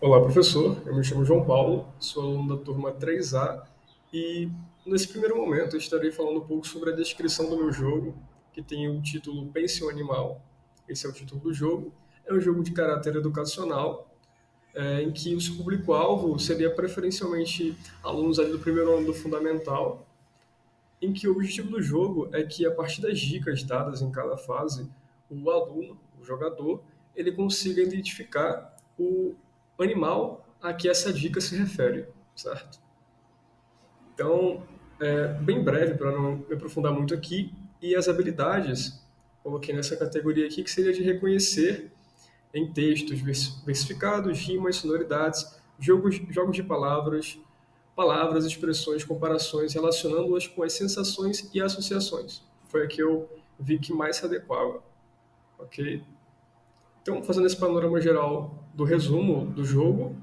Olá, professor. Eu me chamo João Paulo, sou aluno da turma 3A e, nesse primeiro momento, eu estarei falando um pouco sobre a descrição do meu jogo, que tem o título Pense um Animal. Esse é o título do jogo. É um jogo de caráter educacional, em que o seu público-alvo seria preferencialmente alunos ali do primeiro ano do fundamental, em que o objetivo do jogo é que, a partir das dicas dadas em cada fase, o aluno, o jogador, ele consiga identificar o animal a que essa dica se refere, certo? Então, bem breve, para não me aprofundar muito aqui, e as habilidades, coloquei nessa categoria aqui, que seria de reconhecer em textos versificados, rimas, sonoridades, jogos de palavras, palavras, expressões, comparações, relacionando-as com as sensações e associações. Foi a que eu vi que mais se adequava. Ok? Então, fazendo esse panorama geral do resumo do jogo,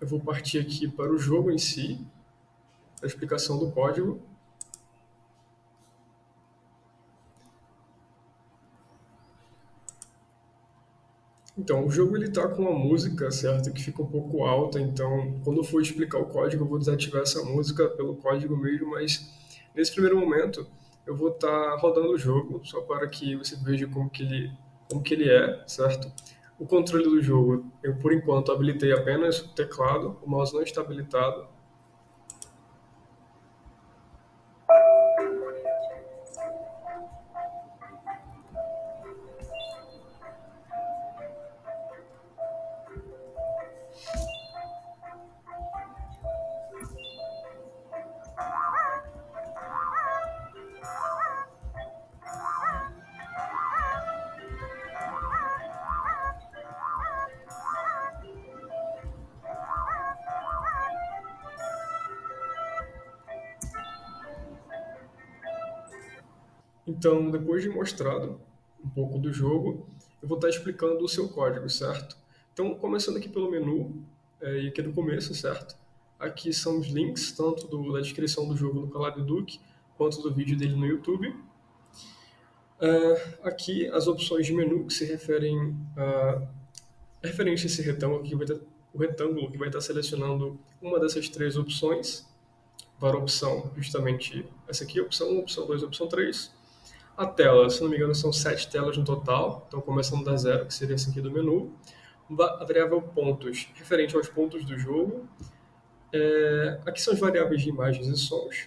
eu vou partir aqui para o jogo em si, a explicação do código. Então, o jogo ele tá com uma música, certo, que fica um pouco alta, então quando eu for explicar o código, eu vou desativar essa música pelo código mesmo, mas nesse primeiro momento eu vou estar rodando o jogo, só para que você veja como que ele é, certo? O controle do jogo, eu por enquanto habilitei apenas o teclado, o mouse não está habilitado. Então, depois de mostrado um pouco do jogo, eu vou estar explicando o seu código, certo? Então, começando aqui pelo menu, e aqui no começo, certo? Aqui são os links, tanto da descrição do jogo no Calab Duke, quanto do vídeo dele no YouTube. Aqui as opções de menu que se referem referente a esse retângulo, que vai o retângulo que vai estar selecionando uma dessas três opções, para a opção justamente essa aqui, opção 1, opção 2, opção 3. A tela, se não me engano, são 7 telas no total, então começando da zero, que seria essa aqui do menu. A variável pontos, referente aos pontos do jogo. Aqui são as variáveis de imagens e sons,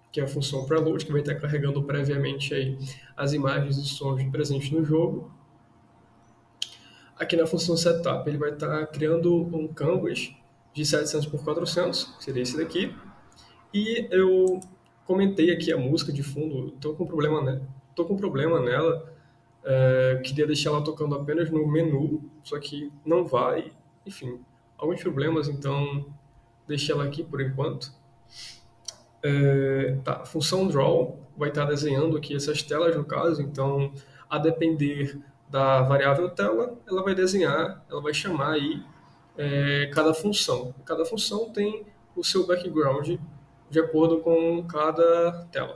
que é a função preload, que vai estar carregando previamente aí as imagens e sons presentes no jogo. Aqui na função setup, ele vai estar criando um canvas de 700 por 400, que seria esse daqui. E eu comentei aqui a música de fundo, estou com problema nela, queria deixar ela tocando apenas no menu, só que não vai, enfim, alguns problemas, então deixei ela aqui por enquanto. A função draw vai estar desenhando aqui essas telas no caso, então a depender da variável tela, ela vai desenhar, ela vai chamar aí cada função. Cada função tem o seu background de acordo com cada tela,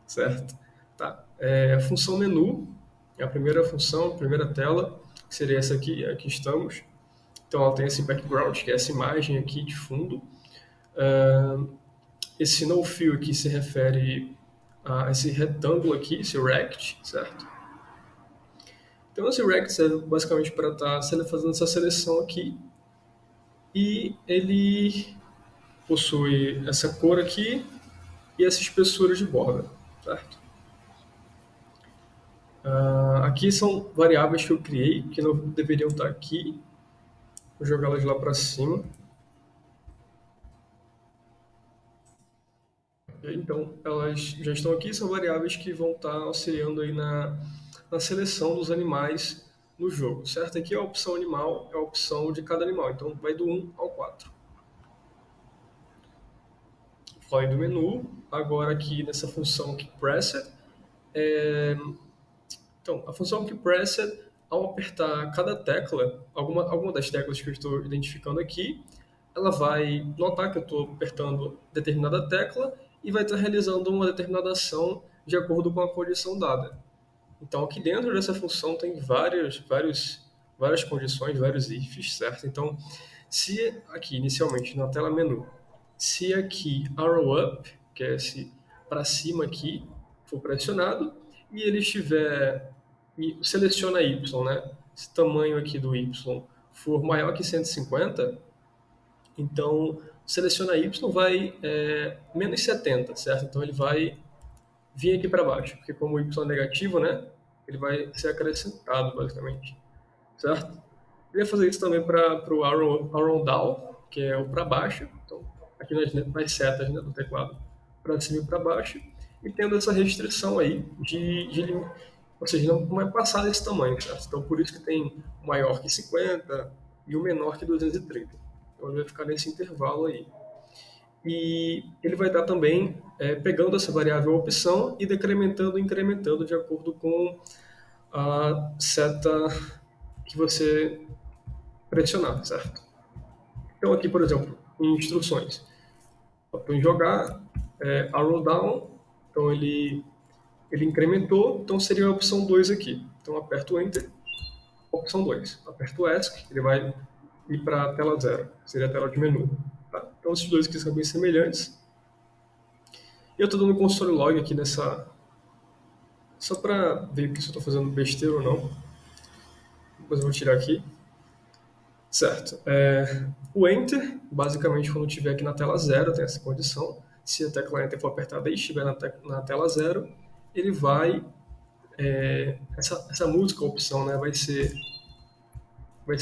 certo? Tá. A função menu é a primeira função, a primeira tela, que seria essa aqui, aqui estamos. Então ela tem esse background, que é essa imagem aqui de fundo. Esse no fill aqui se refere a esse retângulo aqui, esse rect, certo? Então esse rect serve basicamente para estar fazendo essa seleção aqui, e ele possui essa cor aqui e essa espessura de borda, certo? Aqui são variáveis que eu criei, que não deveriam estar aqui. Vou jogá-las lá para cima. Então, elas já estão aqui, são variáveis que vão estar auxiliando aí na seleção dos animais no jogo, certo? Aqui a opção animal é a opção de cada animal, então vai do 1 ao 4. Falei do menu, agora aqui nessa função keepPressed. Então, a função keepPressed, ao apertar cada tecla, alguma das teclas que eu estou identificando aqui, ela vai notar que eu estou apertando determinada tecla e vai estar realizando uma determinada ação de acordo com a condição dada. Então, aqui dentro dessa função tem várias várias condições, vários ifs, certo? Então, se aqui, inicialmente, na tela menu, se aqui arrow up, que é esse para cima aqui, for pressionado, e ele estiver, e seleciona Y, né? Esse tamanho aqui do Y for maior que 150, então seleciona Y vai menos 70, certo? Então ele vai vir aqui para baixo, porque como o Y é negativo, né? Ele vai ser acrescentado, basicamente, certo? Eu ia fazer isso também para o arrow down, que é o para baixo. Então, aqui nas setas, né, do teclado, para cima e para baixo. E tendo essa restrição aí ou seja, não vai passar desse tamanho, certo? Então, por isso que tem o maior que 50 e o menor que 230. Então, ele vai ficar nesse intervalo aí. E ele vai estar também pegando essa variável opção e decrementando e incrementando de acordo com a seta que você pressionar, certo? Então aqui, por exemplo, em instruções, estou em jogar, arrow down, então ele incrementou, então seria a opção 2 aqui. Então aperto Enter, opção 2. Aperto ESC, ele vai ir para a tela 0, seria a tela de menu. Tá? Então esses dois aqui são bem semelhantes. E eu estou dando um console log aqui nessa... Só para ver se eu estou fazendo besteira ou não. Depois eu vou tirar aqui. Certo. O Enter, basicamente, quando estiver aqui na tela 0, tem essa condição. Se a tecla Enter for apertada e estiver na tela 0, ele vai... essa música, a opção, né, vai ser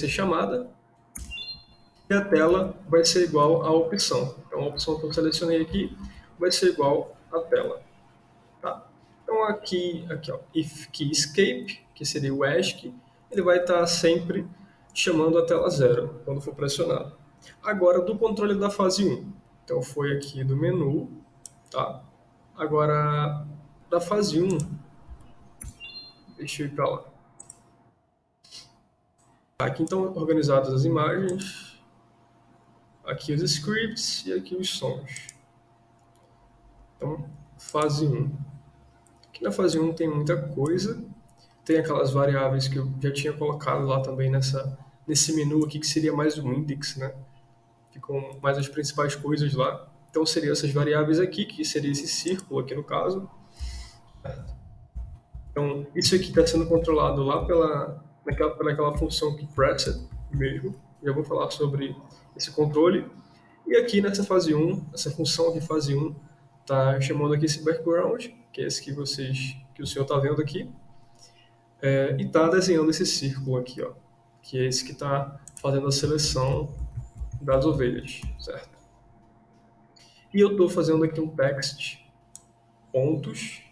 chamada e a tela vai ser igual à opção. Então, a opção que eu selecionei aqui vai ser igual à tela. Tá? Então, aqui ó, if key escape, que seria o ESC, ele vai estar sempre chamando a tela 0 quando for pressionado. Agora, do controle da fase 1. Então, foi aqui do menu. Tá? Agora, da fase 1, deixa eu ir para lá. Aqui estão organizadas as imagens, aqui os scripts e aqui os sons. Então, fase 1. Aqui na fase 1 tem muita coisa. Tem aquelas variáveis que eu já tinha colocado lá também nesse menu aqui, que seria mais o index, né? Ficam mais as principais coisas lá. Então, seriam essas variáveis aqui, que seria esse círculo aqui no caso. Então, isso aqui está sendo controlado lá pelaquela função que pressed mesmo. Já vou falar sobre esse controle. E aqui nessa fase 1, essa função aqui fase 1, está chamando aqui esse background, que é esse que o senhor está vendo aqui. E está desenhando esse círculo aqui, ó, que é esse que está fazendo a seleção das ovelhas, certo? E eu estou fazendo aqui um text pontos,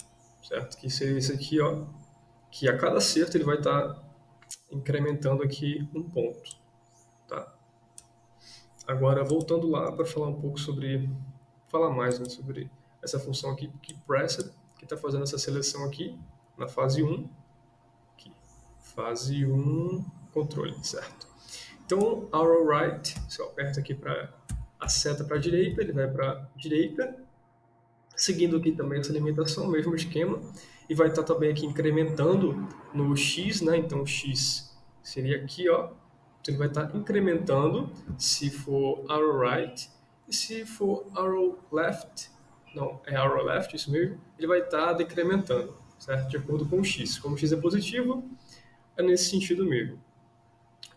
certo? Que seria esse aqui, ó, que a cada acerto ele vai estar incrementando aqui um ponto, tá? Agora, voltando lá para falar um pouco falar mais, né, sobre essa função aqui, que pressed, que está fazendo essa seleção aqui na fase 1. Fase 1, controle, certo? Então, arrow right, se eu aperto aqui para a seta para a direita, ele vai para a direita, seguindo aqui também essa limitação, mesmo esquema, e vai estar também aqui incrementando no X, né? Então, o X seria aqui, ó. Então, ele vai estar incrementando se for arrow right, e se for arrow left, não, é arrow left, isso mesmo, ele vai estar decrementando, certo? De acordo com o X. Como o X é positivo, é nesse sentido mesmo.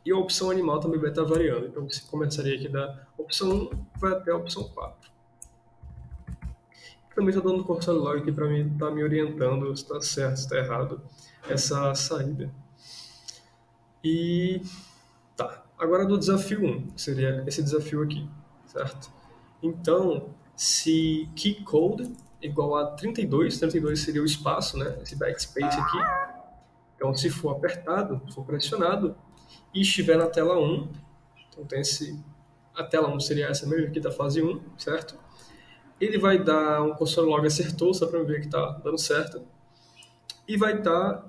E a opção animal também vai estar variando. Então, você começaria aqui da opção 1, vai até a opção 4. Também estou dando um console log aqui para mim estar me orientando se está certo, se está errado essa saída. E tá. Agora do desafio 1, que seria esse desafio aqui, certo? Então, se key code igual a 32 seria o espaço, né? Esse backspace aqui. Então, se for apertado, se for pressionado, e estiver na tela 1, então tem a tela 1 seria essa mesmo aqui da fase 1, certo? Ele vai dar um console log acertou, só para ver que está dando certo, e vai estar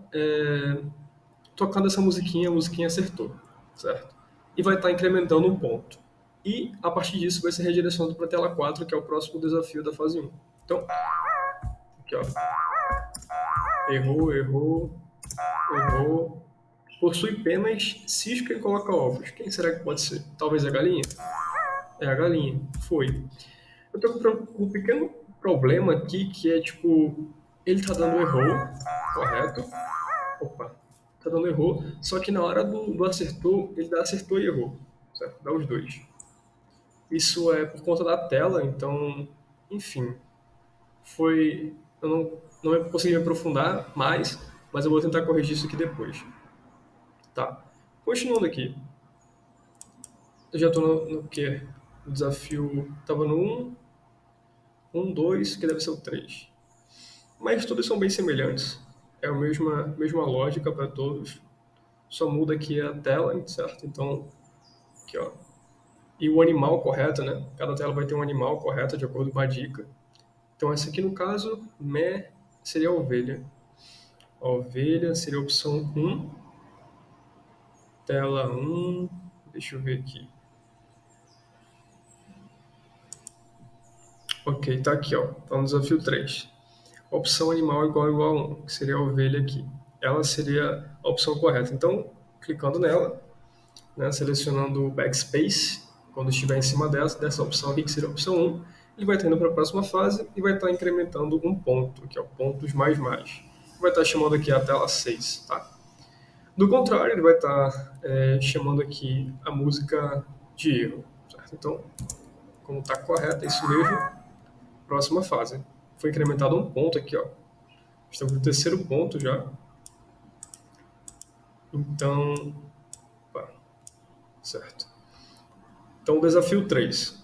tocando essa musiquinha, a musiquinha acertou, certo? E vai estar incrementando um ponto. E, a partir disso, vai ser redirecionado para a tela 4, que é o próximo desafio da fase 1. Então, aqui ó, errou, Possui penas, cisca e coloca ovos. Quem será que pode ser? Talvez a galinha? É a galinha. Foi. Eu tô com um pequeno problema aqui que é tipo, ele tá dando erro, correto? Opa, tá dando erro, só que na hora do acertou, ele dá acertou e errou, certo? Dá os dois. Isso é por conta da tela, então, enfim, foi. Eu não consegui me aprofundar mais, mas eu vou tentar corrigir isso aqui depois. Tá. Continuando aqui. Eu já tô no quê? O desafio tava no 1, 2, que deve ser o 3. Mas todos são bem semelhantes. É a mesma lógica para todos. Só muda aqui a tela, certo? Então, aqui ó. E o animal correto, né? Cada tela vai ter um animal correto de acordo com a dica. Então, essa aqui no caso, seria a ovelha. A ovelha seria a opção 1. Tela 1. Deixa eu ver aqui. Ok, tá aqui, ó. Tá no desafio 3. Opção animal igual a 1, que seria a ovelha aqui. Ela seria a opção correta. Então, clicando nela, né, selecionando o backspace, quando estiver em cima dessa opção aqui, que seria a opção 1, ele vai estar indo para a próxima fase e vai estar incrementando um ponto, que é o pontos mais mais. Vai estar chamando aqui a tela 6, tá? Do contrário, ele vai estar chamando aqui a música de erro, certo? Então, como está correto, é isso mesmo. Próxima fase. Foi incrementado um ponto aqui, ó. Estamos no terceiro ponto já. Então, opa, certo. Então, desafio 3.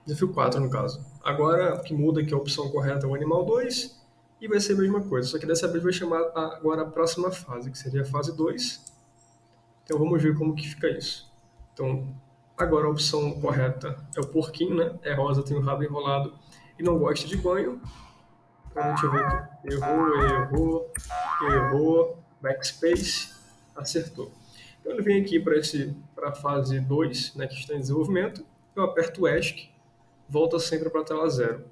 Desafio 4, no caso. Agora, o que muda aqui a opção correta é o animal 2 e vai ser a mesma coisa, só que dessa vez vai chamar agora a próxima fase, que seria a fase 2. Então, vamos ver como que fica isso. Então, agora a opção correta é o porquinho, né? É rosa, tem o rabo enrolado e não gosta de banho. Então, deixa eu ver aqui. Errou, backspace, acertou. Então ele vem aqui para a fase 2, né, que está em desenvolvimento, eu aperto o ESC, volta sempre para a tela 0.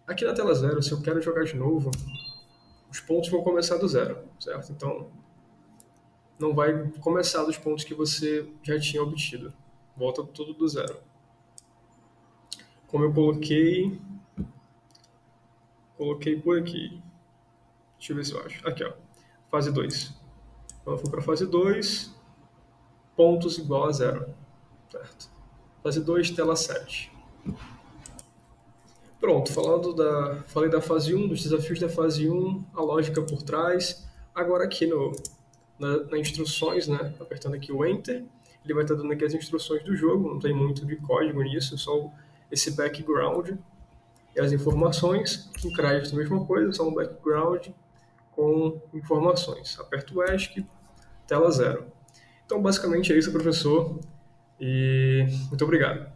Aqui na tela 0, se eu quero jogar de novo, os pontos vão começar do 0, certo? Então não vai começar dos pontos que você já tinha obtido, volta tudo do 0. Como eu coloquei por aqui. Deixa eu ver se eu acho. Aqui, ó. Fase 2. Então eu fui para a fase 2, pontos igual a 0. Certo. Fase 2, tela 7. Pronto, falei da fase 1, dos desafios da fase 1, a lógica por trás. Agora aqui na instruções, né, apertando aqui o Enter, ele vai estar dando aqui as instruções do jogo, não tem muito de código nisso, só esse background e as informações. No crédito a mesma coisa, só um background com informações. Aperto o ESC, tela 0. Então basicamente é isso, professor, e muito obrigado.